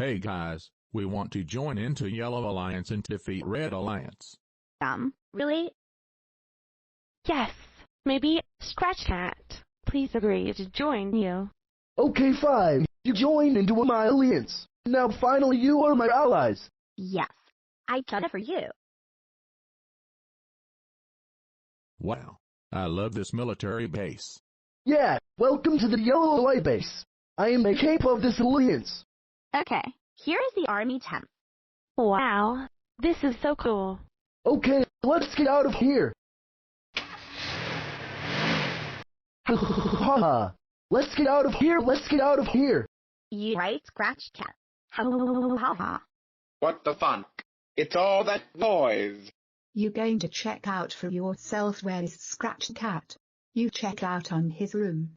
Hey guys, we want to join into Yellow Alliance and defeat Red Alliance. Really? Yes, maybe Scratch Cat. Please agree to join you. Okay, fine. You joined into my alliance. Now finally you are my allies. Yes, I done it for you. Wow, I love this military base. Yeah, welcome to the Yellow Alliance base. I am the cape of this alliance. Okay, here is the army tent. Wow, this is so cool. Okay, let's get out of here. Haha. Let's get out of here, let's get out of here. You right, Scratch Cat. Ha. What the funk? It's all that noise. You going to check out for yourself? Where is Scratch Cat? You check out on his room.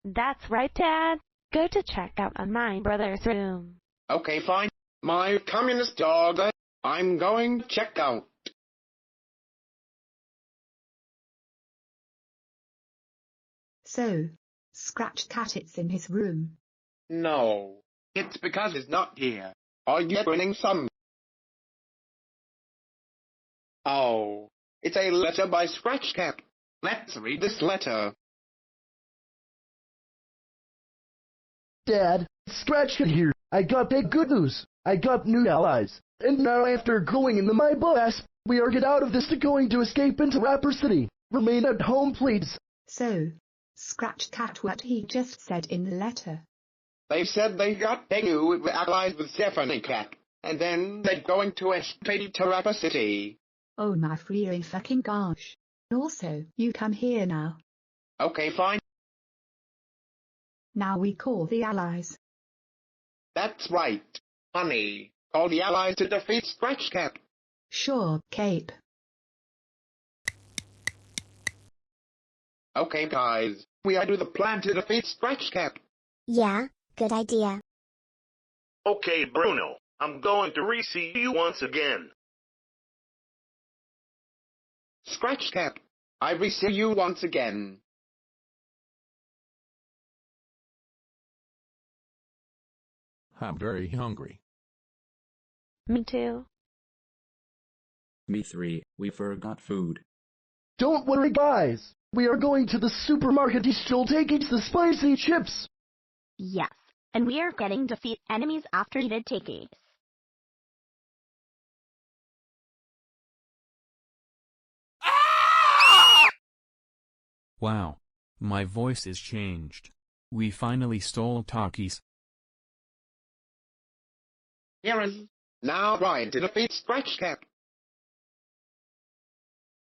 That's right, Dad. Go to check out on my brother's room. Okay, fine. My communist dog. I'm going to check out. So, Scratch Cat it's in his room. No, it's because he's not here. Are you winning some? Oh, it's a letter by Scratch Cat. Let's read this letter. Dad, Scratch Cat here. I got big good news. I got new allies. And now after going into my bus, we are get out of this to going to escape into Rapper City. Remain at home, please. So, Scratch Cat what he just said in the letter. They said they got CAILLOU with allies with S1E4, and then they're going to escape to Rapper City. Oh my freaking fucking gosh. Also, you come here now. Okay, fine. Now we call the allies. That's right. Honey, call the allies to defeat Scratch Cat. Sure, Cape. Okay, guys, we are do the plan to defeat Scratch Cat. Yeah, good idea. Okay, Bruno, I'm going to re-see you once again. Scratch Cat, I re-see you once again. I'm very hungry. Me too. Me three, we forgot food. Don't worry, guys. We are going to the supermarket to still taking the spicy chips. Yes, and we are getting defeat enemies after you did take. Wow, my voice is changed. We finally stole Takis. Here is now trying to defeat Scratch Cat.